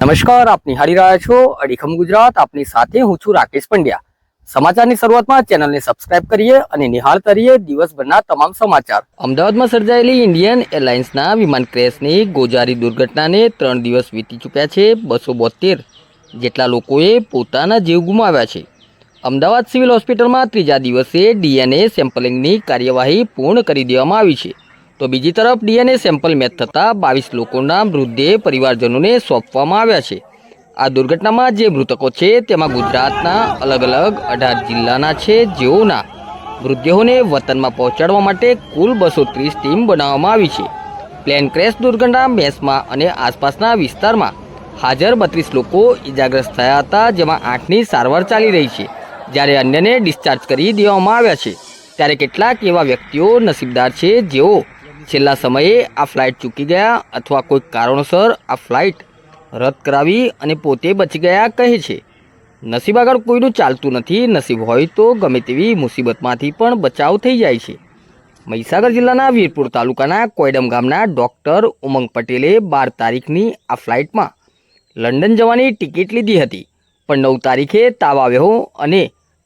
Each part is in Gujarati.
નમસ્કાર, આપ નિહાળી રહ્યા છો અડીખમ ગુજરાત. આપની સાથે હું છું રાકેશ પંડ્યા. સમાચારની શરૂઆતમાં ચેનલને સબસ્ક્રાઇબ કરીએ અને નિહાળતા રહીએ દિવસભરના તમામ સમાચાર. અમદાવાદમાં સર્જાયેલી ઇન્ડિયન એરલાઇન્સના વિમાન ક્રેશની ગોઝારી દુર્ઘટનાને 3 દિવસ વીતી ચૂક્યા છે. 272 જેટલા લોકોએ પોતાના જીવ ગુમાવ્યા છે. અમદાવાદ સિવિલ હોસ્પિટલમાં ત્રીજા દિવસે ડીએનએ સેમ્પલિંગની કાર્યવાહી પૂર્ણ કરી દેવામાં આવી છે. તો બીજી તરફ ડીએનએ સેમ્પલ મેચ થતાં 22 લોકોના મૃતદેહ પરિવારજનોને સોંપવામાં આવ્યા છે. આ દુર્ઘટનામાં જે મૃતકો છે તેમાં ગુજરાતના અલગ અલગ 18 જિલ્લાના છે, જેઓના મૃતદેહોને વતનમાં પહોંચાડવા માટે કુલ 230 ટીમ બનાવવામાં આવી છે. પ્લેન ક્રેશ દુર્ઘટના મેસમાં અને આસપાસના વિસ્તારમાં હાજર 32 લોકો ઇજાગ્રસ્ત થયા હતા, જેમાં 8ની સારવાર ચાલી રહી છે, જ્યારે અન્યને ડિસ્ચાર્જ કરી દેવામાં આવ્યા છે. ત્યારે કેટલાક એવા વ્યક્તિઓ નસીબદાર છે જેઓ છેલ્લા સમયે આ ફ્લાઇટ ચૂકી ગયા અથવા કોઈક કારણોસર આ ફ્લાઇટ રદ કરાવી અને પોતે બચી ગયા કહે છે. નસીબ આગળ કોઈનું ચાલતું નથી. નસીબ હોય તો ગમે તેવી મુસીબતમાંથી પણ બચાવ થઈ જાય છે. મહીસાગર જિલ્લાના વીરપુર તાલુકાના કોયડમ ગામના ડૉક્ટર ઉમંગ પટેલે 12 તારીખની આ ફ્લાઇટમાં લંડન જવાની ટિકિટ લીધી હતી, પણ 9 તારીખે તાવ આવ્યો અને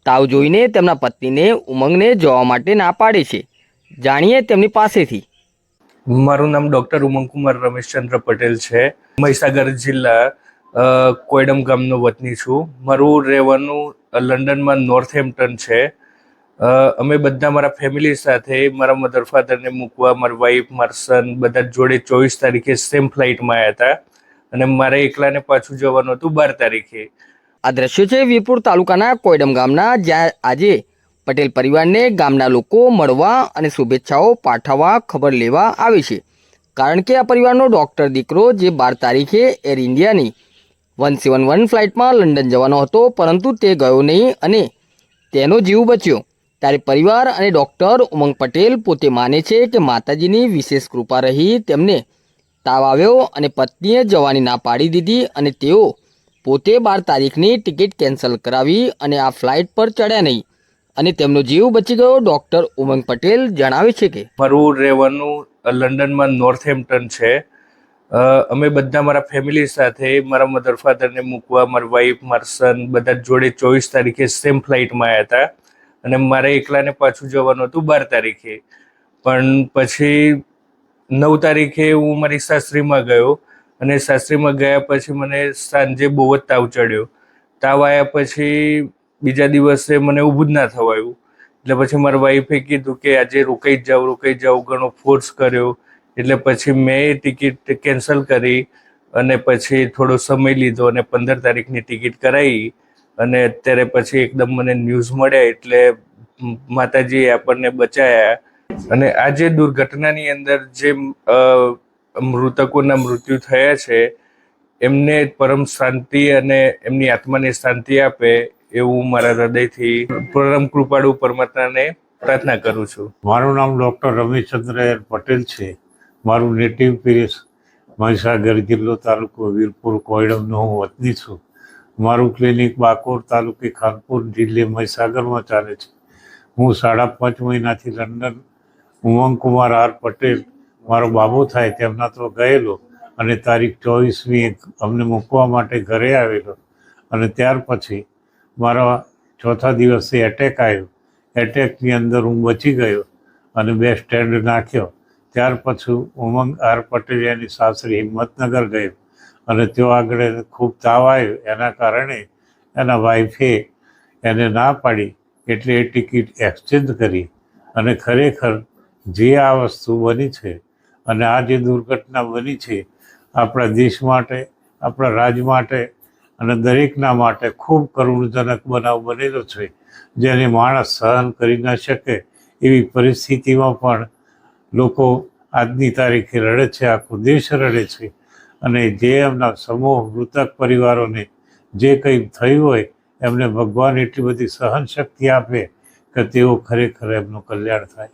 તાવ જોઈને તેમના પત્નીને ઉમંગને જવા માટે ના પાડે છે. જાણીએ તેમની પાસેથી. મારું નામ ડૉક્ટર ઉમંગકુમાર રમેશચંદ્ર પટેલ છે. મહીસાગર જિલ્લા કોયડમ ગામનો વતની છું. મારું રહેવાનું લંડનમાં નોર્થહેમ્પ્ટન છે. અમે બધા મારા ફેમિલી સાથે મારા મધર ફાધરને મૂકવા, મારી વાઈફ, મારા સન બધા જોડે 24 તારીખે સેમ ફ્લાઇટમાં આવ્યા હતા અને મારે એકલાને પાછું જવાનું હતું 12 તારીખે. આ દ્રશ્યો છે વીરપુર તાલુકાના કોયડમ ગામના, જ્યાં આજે પટેલ પરિવારને ગામના લોકો મળવા અને શુભેચ્છાઓ પાઠવવા ખબર લેવા આવે છે. કારણ કે આ પરિવારનો ડૉક્ટર દીકરો જે 12 તારીખે એર ઇન્ડિયાની 171 ફ્લાઇટમાં લંડન જવાનો હતો, પરંતુ તે ગયો નહીં અને તેનો જીવ બચ્યો. ત્યારે પરિવાર અને ડૉક્ટર ઉમંગ પટેલ પોતે માને છે કે માતાજીની વિશેષ કૃપા રહી. તેમને તાવ આવ્યો અને પત્નીએ જવાની ના પાડી દીધી અને તેઓ પોતે 12 તારીખની ટિકિટ કેન્સલ કરાવી અને આ ફ્લાઇટ પર ચડ્યા નહીં અને તેમનો જીવ બચી ગયો. ડૉક્ટર ઉમંગ પટેલ જણાવે છે કે મારું રહેવાનું લંડનમાં નોર્થહેમ્પ્ટન છે. અમે બધા મારા ફેમિલી સાથે મારા મધર ફાધરને મૂકવા, મારી વાઈફ, મારા સન બધા જોડે 24 તારીખે સેમ ફ્લાઇટમાં આવ્યા હતા અને મારે એકલાને પાછું જવાનું હતું 12 તારીખે. પણ પછી 9 તારીખે હું મારી સાસરીમાં ગયો અને સાસરીમાં ગયા પછી મને સાંજે બહુ જ તાવ ચડ્યો. તાવ આવ્યા પછી બીજા દિવસે મને ઊભું જ ના થવાયું. એટલે પછી મારા વાઈફે કીધું કે આજે રોકાઈ જ જાઉં, ઘણો ફોર્સ કર્યો. એટલે પછી મેં ટિકિટ કેન્સલ કરી અને પછી થોડો સમય લીધો અને 15 તારીખની ટિકિટ કરાવી અને અત્યારે પછી એકદમ મને ન્યૂઝ મળ્યા એટલે માતાજીએ આપણને બચાયા. અને આ જે દુર્ઘટનાની અંદર જે મૃતકોના મૃત્યુ થયા છે એમને પરમ શાંતિ અને એમની આત્માને શાંતિ આપે એવું મારા હૃદયથી પરમ કૃપાળુ પરમાત્માને પ્રાર્થના કરું છું. મારું નામ ડૉક્ટર રમેશચંદ્ર પટેલ છે. મારું નેટિવ પ્લેસ મહીસાગર જિલ્લો, તાલુકો વીરપુર, કોયડમનો હું વતની છું. મારું ક્લિનિક બાકોર તાલુકે ખાનપુર જિલ્લે મહીસાગરમાં ચાલે છે. હું 5.5 મહિનાથી લંડન ઉમંગકુમાર આર પટેલ મારો બાબો થાય તેમના તો ગયેલો અને તારીખ 24મી અમને મૂકવા માટે ઘરે આવેલો અને ત્યાર પછી મારા ચોથા દિવસે એટેક આવ્યો. એટેકની અંદર હું બચી ગયો અને 2 સ્ટેન્ડ નાખ્યો. ત્યાર પછી ઉમંગ આર પટેલ એની સાસરી હિંમતનગર ગયો અને ત્યાં આગળ ખૂબ તાવ આવ્યો. એના કારણે એના વાઈફે એને ના પાડી એટલે એ ટિકિટ એક્સચેન્જ કરી અને ખરેખર જે આ વસ્તુ બની છે અને આ જે દુર્ઘટના બની છે આપણા દેશ માટે, આપણા રાજ્ય માટે અને દરેકના માટે ખૂબ કરુણજનક બનાવ બનેલો છે, જેને માણસ સહન કરી ન શકે એવી પરિસ્થિતિમાં પણ લોકો આજની તારીખે રડે છે, આખો દેશ રડે છે. અને જે એમના સમૂહ મૃતક પરિવારોને જે કંઈ થયું હોય એમને ભગવાન એટલી બધી સહન શક્તિ આપે કે તેઓ ખરેખર એમનું કલ્યાણ થાય.